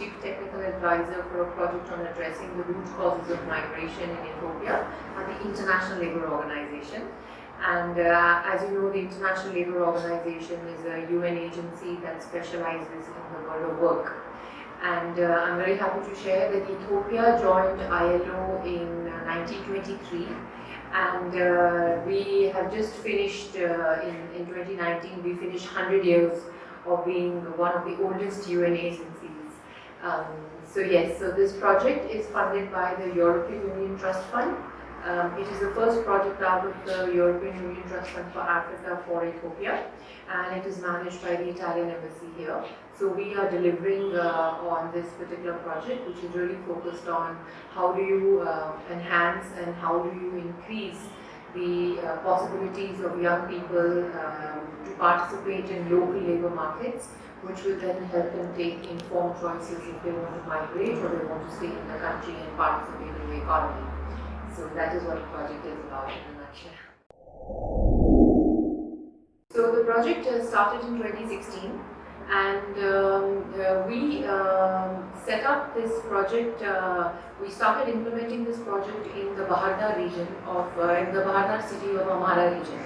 Chief Technical Advisor for a project on addressing the root causes of migration in Ethiopia at the International Labour Organization. And as you know, the International Labour Organization is a UN agency that specializes in the world of work. And I'm very happy to share that Ethiopia joined ILO in 1923. And we have just finished, in 2019, we finished 100 years of being one of the oldest UN agencies. So this project is funded by the European Union Trust Fund. It is the first project out of the European Union Trust Fund for Africa for Ethiopia, and it is managed by the Italian Embassy here. So we are delivering on this particular project, which is really focused on how do you enhance and how do you increase the possibilities of young people to participate in local labour markets, which will then help them take informed choices if they want to migrate or they want to stay in the country and participate in the economy. So that is what the project is about in a nutshell. So the project started in 2016, and we set up this project. We started implementing this project in the Bahardar region in the Bahardar city of Amhara region.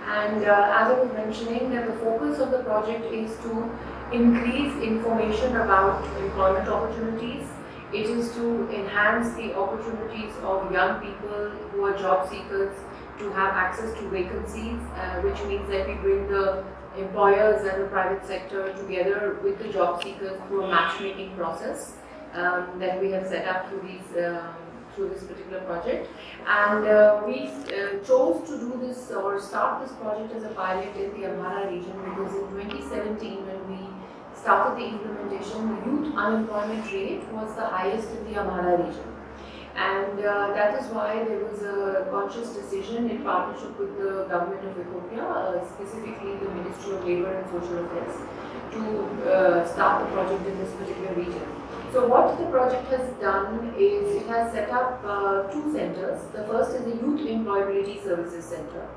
And as I was mentioning, that the focus of the project is to increase information about employment opportunities. It is to enhance the opportunities of young people who are job seekers to have access to vacancies, which means that we bring the employers and the private sector together with the job seekers through a matchmaking process that we have set up through this particular project. And we chose to do this or start this project as a pilot in the Amhara region because in 2017, when we started the implementation, the youth unemployment rate was the highest in the Amhara region. And that is why there was a conscious decision in partnership with the government of Ethiopia, specifically the Ministry of Labour and Social Affairs, to start the project in this particular region. So what the project has done is it has set up two centers. The first is the Youth Employability Services Center,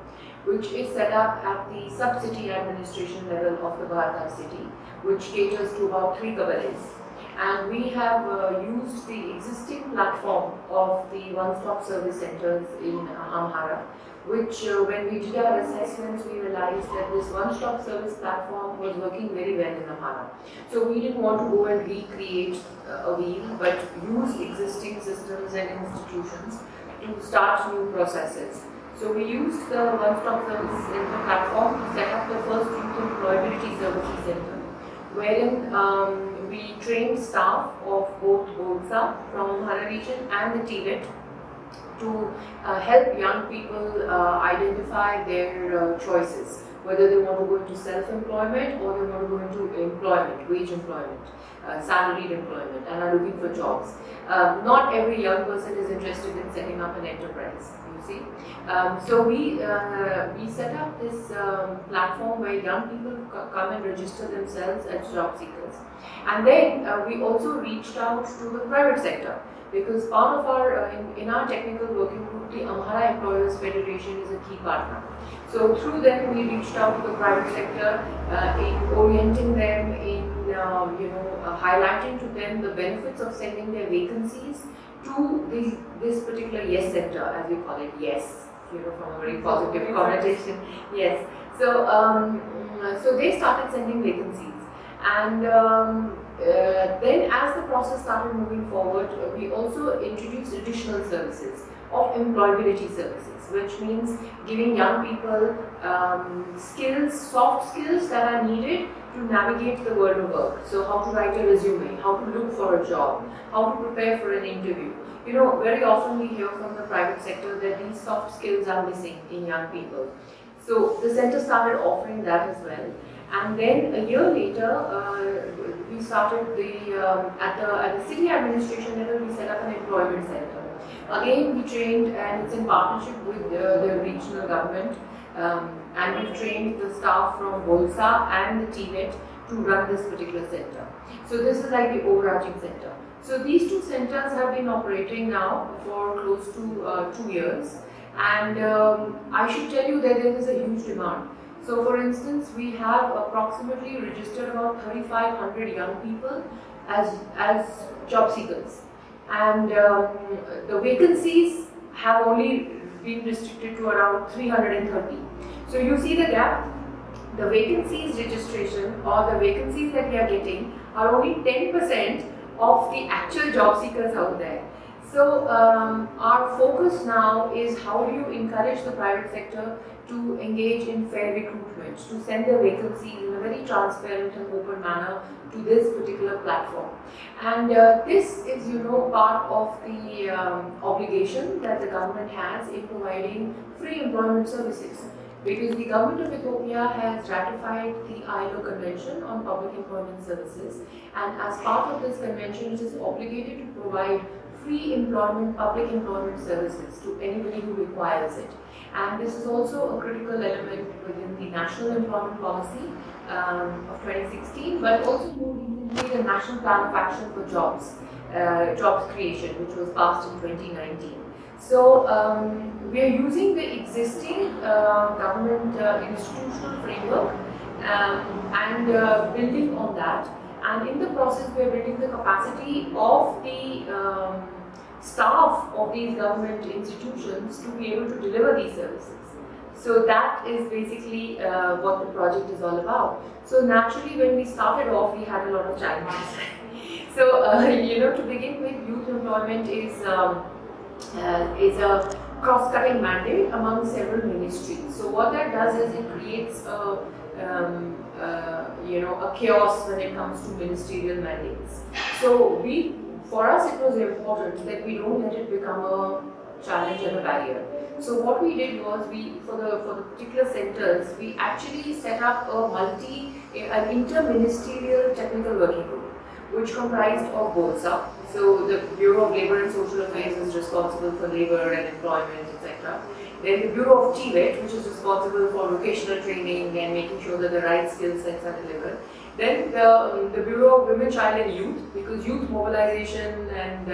which is set up at the sub-city administration level of the Bahardar city, which caters to about 3 kabares. And we have used the existing platform of the one-stop service centers in Amhara, which when we did our assessments, we realized that this one-stop service platform was working very well in Amhara. So we didn't want to go and recreate a wheel, but use existing systems and institutions to start new processes. So we used the one-stop service center platform to set up the first youth employability services center, wherein we trained staff of both Bolsa from Amhara region and the Tibet to help young people identify their choices, whether they want to go into self-employment or they want to go into employment, wage employment, salaried employment, and are looking for jobs. Not every young person is interested in setting up an enterprise, you see. So we set up this platform where young people come and register themselves as job seekers. And then we also reached out to the private sector, because part of our, in our technical working group, the Amhara Employers Federation is a key partner. So through them, we reached out to the private sector in orienting them, in highlighting to them the benefits of sending their vacancies to this particular YES center, as we call it, YES, from a very positive connotation. Yes. So so they started sending vacancies. And then as the process started moving forward, we also introduced additional services of employability services, which means giving young people skills, soft skills that are needed to navigate the world of work. So how to write a resume, how to look for a job, how to prepare for an interview. Very often we hear from the private sector that these soft skills are missing in young people. So the center started offering that as well. And then a year later, we started at the city administration level, we set up an employment center. Again, we trained, and it's in partnership with the regional government, and we've trained the staff from Bolsa and the Tibet to run this particular center. So this is like the overarching center. So these two centers have been operating now for close to 2 years, and I should tell you that there is a huge demand. So for instance, we have approximately registered about 3,500 young people as job seekers, and the vacancies have only been restricted to around 330. So you see the gap. The vacancies registration or the vacancies that we are getting are only 10% of the actual job seekers out there. So our focus now is how do you encourage the private sector to engage in fair recruitment, to send their vacancies in a very transparent and open manner to this particular platform. And this is, part of the obligation that the government has in providing free employment services. Because the government of Ethiopia has ratified the ILO Convention on Public Employment Services, and as part of this convention, it is obligated to provide free employment, public employment services to anybody who requires it. And this is also a critical element within the National Employment Policy of 2016, but also more recently the National Plan of Action for Jobs Creation, which was passed in 2019. So we are using the existing government institutional framework and building on that. And in the process, we are building the capacity of the staff of these government institutions to be able to deliver these services. So that is basically what the project is all about. So naturally, when we started off, we had a lot of challenges. So to begin with, youth employment is a cross-cutting mandate among several ministries. So what that does is it creates a chaos when it comes to ministerial mandates. So for us it was important that we don't let it become a challenge and a barrier. So what we did was for the particular centers, we actually set up an interministerial technical working group, which comprised of BOLSA. So the Bureau of Labour and Social Affairs is responsible for labour and employment, etc. Then the Bureau of TVET, which is responsible for vocational training and making sure that the right skill sets are delivered. Then the Bureau of Women, Child and Youth, because youth mobilization and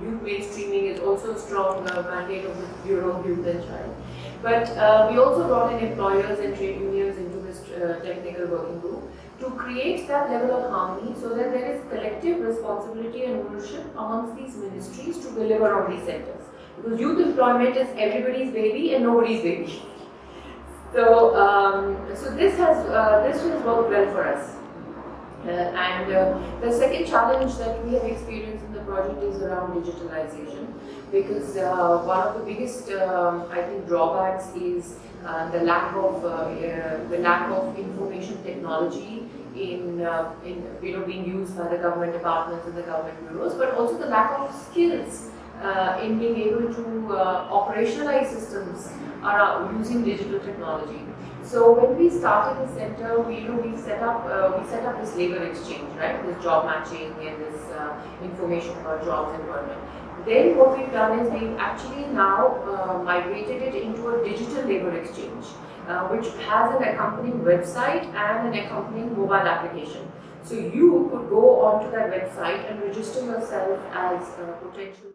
youth mainstreaming is also a strong mandate of the Bureau of Youth and Child. But we also brought in employers and trade unions into this technical working group to create that level of harmony so that there is collective responsibility and ownership amongst these ministries to deliver on these centers. Because youth employment is everybody's baby and nobody's baby. So, this has worked well for us. The second challenge that we have experienced in the project is around digitalization, because one of the biggest, drawbacks is the lack of information technology in being used by the government departments and the government bureaus, but also the lack of skills in being able to operationalize systems using digital technology. So when we started the center, we set up this labor exchange, right? This job matching and this information about jobs and employment. Then what we've done is we've actually now migrated it into a digital labor exchange, which has an accompanying website and an accompanying mobile application. So you could go onto that website and register yourself as a potential